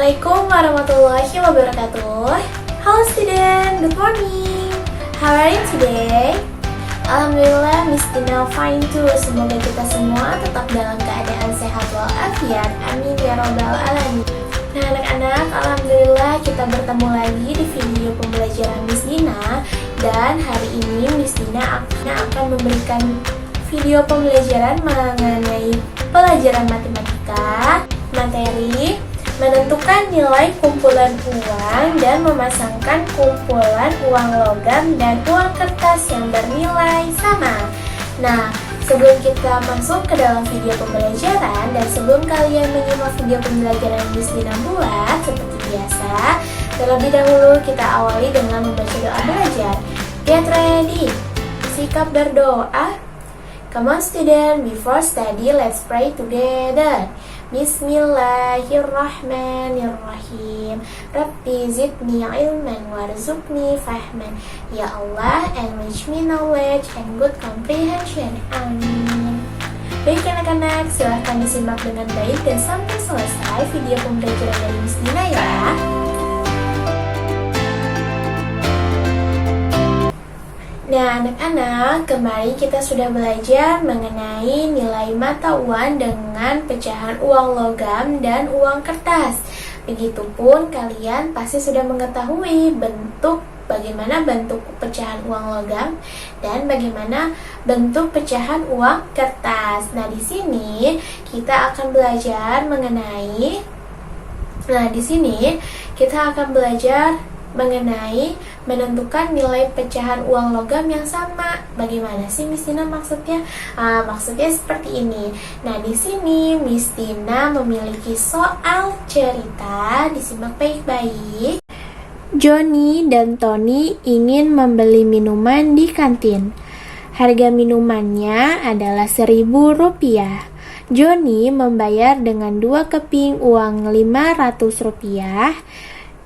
Assalamualaikum warahmatullahi wabarakatuh. Hello student, good morning. How are you today? Alhamdulillah, Miss Tina fine too. Semoga kita semua tetap dalam keadaan sehat walafiat. Amin ya robbal alamin. Nah anak-anak, alhamdulillah kita bertemu lagi di video pembelajaran Miss Tina. Dan hari ini Miss Tina akan memberikan video pembelajaran mengenai pelajaran matematika, materi menentukan nilai kumpulan uang dan memasangkan kumpulan uang logam dan uang kertas yang bernilai sama. Nah, sebelum kita masuk ke dalam video pembelajaran dan sebelum kalian menyimak video pembelajaran Miss Tina buat seperti biasa, terlebih dahulu kita awali dengan membaca doa belajar. Get ready, sikap berdoa. Come on student, before study, let's pray together. Bismillahirrahmanirrahim. Rabbi zidni ilman warzuqni fahman. Ya Allah, enrich me knowledge and good comprehension. Amin. Baik anak-anak, silahkan disimak dengan baik dan sampai selesai video pembelajaran dari Miss Tina ya. Nah anak-anak, kemarin kita sudah belajar mengenai nilai mata uang dengan pecahan uang logam dan uang kertas. Begitupun kalian pasti sudah mengetahui bagaimana bentuk pecahan uang logam dan bagaimana bentuk pecahan uang kertas. Nah di sini kita akan belajar mengenai menentukan nilai pecahan uang logam yang sama. Bagaimana sih Miss Tina maksudnya? Maksudnya seperti ini. Nah, di sini Miss Tina memiliki soal cerita, disimak baik-baik. Johnny dan Tony ingin membeli minuman di kantin. Harga minumannya adalah Rp1.000. Johnny membayar dengan 2 keping uang Rp500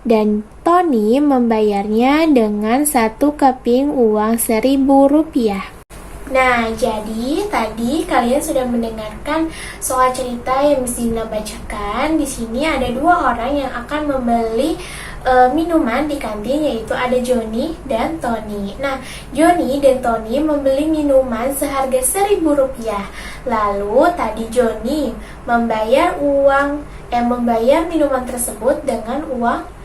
dan Tony membayarnya dengan 1 keping uang Rp1.000. Nah, jadi tadi kalian sudah mendengarkan soal cerita yang Miss Tina bacakan. Di sini ada 2 orang yang akan membeli minuman di kantin, yaitu ada Johnny dan Tony. Nah, Johnny dan Tony membeli minuman seharga Rp1.000. Lalu tadi Johnny membayar minuman tersebut dengan uang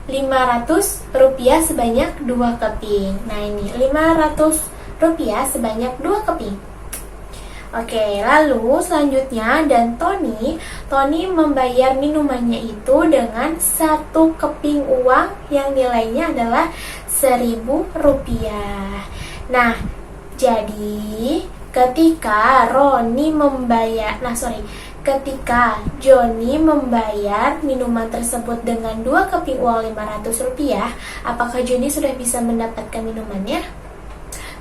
Rp500 sebanyak 2 keping. Nah ini Rp500 sebanyak 2 keping. Oke, lalu selanjutnya dan Tony membayar minumannya itu dengan 1 keping uang yang nilainya adalah Rp1.000. Nah, jadi ketika Johnny membayar minuman tersebut dengan 2 keping uang Rp500, apakah Johnny sudah bisa mendapatkan minumannya?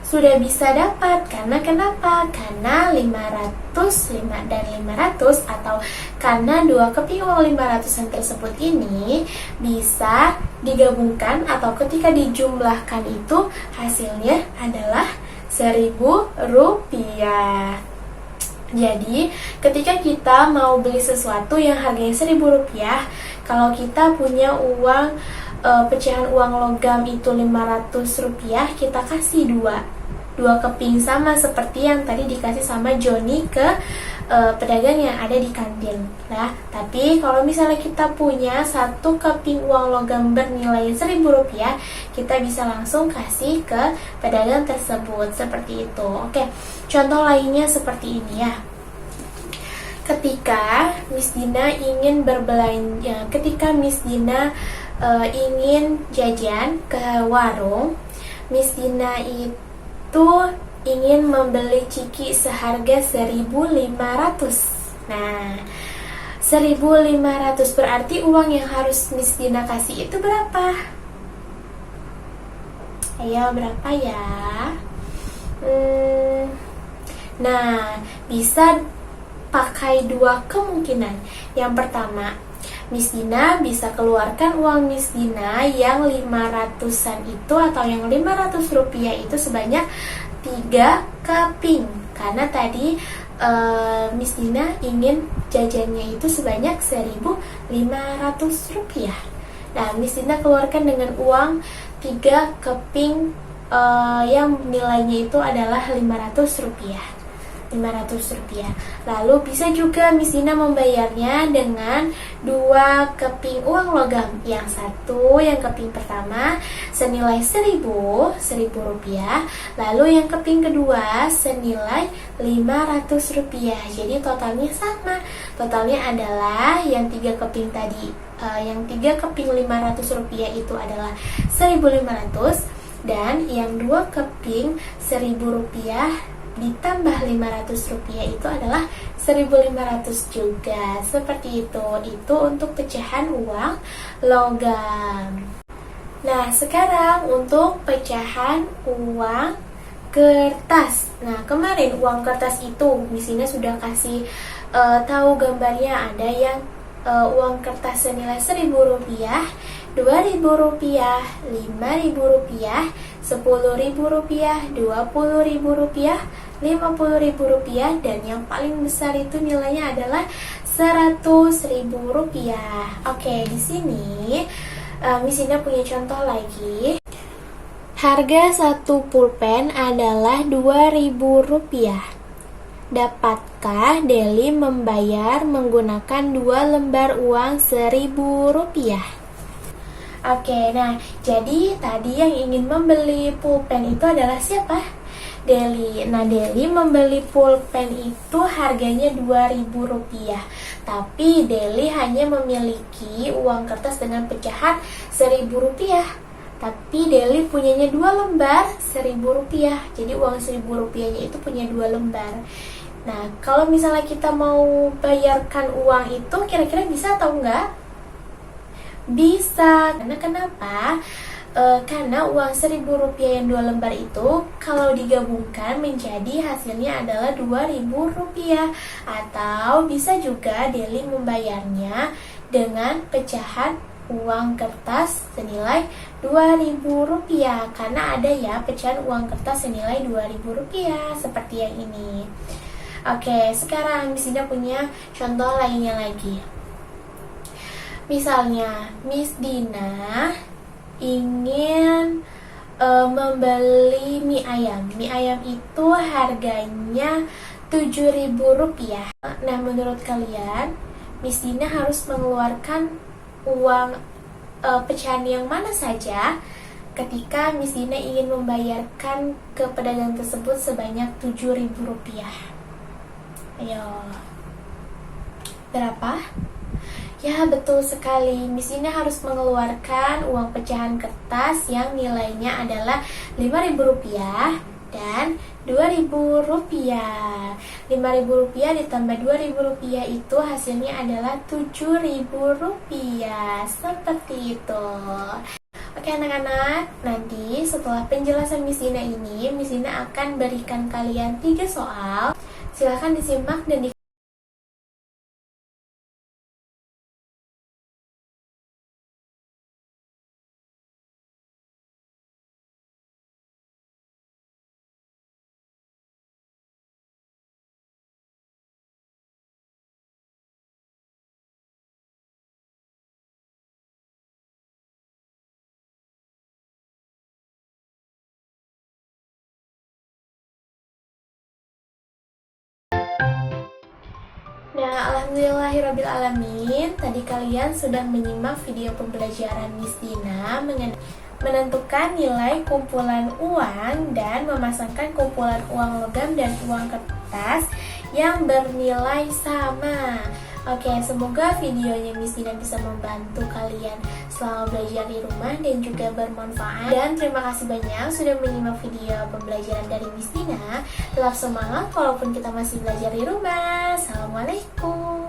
Sudah bisa dapat. Karena kenapa? Karena 500 dan 500 atau karena 2 keping uang 500-an tersebut ini bisa digabungkan atau ketika dijumlahkan itu hasilnya adalah Rp1.000. Jadi ketika kita mau beli sesuatu yang harganya Rp1.000, kalau kita punya uang pecahan uang logam itu Rp500, kita kasih 2 keping sama seperti yang tadi dikasih sama Johnny ke pedagang yang ada di kantin. Nah, tapi kalau misalnya kita punya 1 keping uang logam bernilai Rp1.000, kita bisa langsung kasih ke pedagang tersebut seperti itu. Oke, contoh lainnya seperti ini ya. Ketika Miss Dina ingin berbelanja, ingin jajan ke warung, Miss Dina itu ingin membeli ciki seharga Rp1.500. Nah, Rp1.500 berarti uang yang harus Miss Dina kasih itu berapa? Ayo, berapa ya? Nah, bisa pakai 2 kemungkinan. Yang pertama, Miss Dina bisa keluarkan uang Miss Dina yang 500-an itu atau yang Rp500 itu sebanyak 3 keping. Karena tadi Miss Dina ingin jajannya itu sebanyak 1.500 rupiah. Nah, Miss Dina keluarkan dengan uang 3 keping yang nilainya itu adalah 500 rupiah. 500 rupiah. Lalu bisa juga Miss Dina membayarnya dengan 2 keping uang logam. Yang satu, yang keping pertama senilai 1.000 rupiah. Lalu yang keping kedua senilai 500 rupiah. Jadi totalnya sama. Totalnya adalah yang 3 keping tadi, yang 3 keping 500 rupiah itu adalah 1.500, dan yang 2 keping 1.000 rupiah ditambah 500 rupiah itu adalah 1.500 juga. Seperti itu. Itu untuk pecahan uang logam. Nah, sekarang untuk pecahan uang kertas. Nah, kemarin uang kertas itu Miss Dina sudah kasih tahu gambarnya. Ada yang uang kertas senilai 1.000 rupiah, 2.000 rupiah, 5.000 rupiah, 10.000 rupiah, 20.000 rupiah, 50.000 rupiah, dan yang paling besar itu nilainya adalah 100.000 rupiah. Oke, di sini Miss Dina punya contoh lagi. Harga satu pulpen adalah 2.000 rupiah. Dapatkah Deli membayar menggunakan 2 lembar uang 1.000 rupiah? Oke, nah jadi tadi yang ingin membeli pulpen itu adalah siapa? Deli. Nah, Deli membeli pulpen itu harganya 2.000 rupiah. Tapi Deli hanya memiliki uang kertas dengan pecahan 1.000 rupiah. Tapi Deli punyanya 2 lembar 1.000 rupiah. Jadi uang 1.000 rupiahnya itu punya 2 lembar. Nah, kalau misalnya kita mau bayarkan uang itu, kira-kira bisa atau enggak? Bisa. Karena kenapa? Karena uang 1.000 rupiah yang 2 lembar itu kalau digabungkan menjadi hasilnya adalah 2.000 rupiah. Atau bisa juga Deli membayarnya dengan pecahan uang kertas senilai 2.000 rupiah. Karena ada ya pecahan uang kertas senilai 2.000 rupiah seperti yang ini. Oke, sekarang Miss Dina punya contoh lainnya lagi. Misalnya Miss Dina ingin membeli mie ayam. Mie ayam itu harganya 7.000 rupiah. Nah, menurut kalian Miss Dina harus mengeluarkan uang pecahan yang mana saja ketika Miss Dina ingin membayarkan ke pedagang tersebut sebanyak 7.000 rupiah? Ayo, berapa? Ya, betul sekali. Miss Dina harus mengeluarkan uang pecahan kertas yang nilainya adalah 5.000 rupiah dan 2.000 rupiah. 5.000 rupiah ditambah 2.000 rupiah itu hasilnya adalah 7.000 rupiah. Seperti itu. Oke anak-anak, nanti setelah penjelasan Miss Dina ini, Miss Dina akan berikan kalian 3 soal. Silahkan disimak dan Nah, alhamdulillahirrabbilalamin, tadi kalian sudah menyimak video pembelajaran Miss Dina menentukan nilai kumpulan uang dan memasangkan kumpulan uang logam dan uang kertas yang bernilai sama. Oke, semoga videonya Miss Dina bisa membantu kalian selama belajar di rumah dan juga bermanfaat. Dan terima kasih banyak sudah menyimak video pembelajaran dari Miss Dina. Tetap semangat walaupun kita masih belajar di rumah. Assalamualaikum.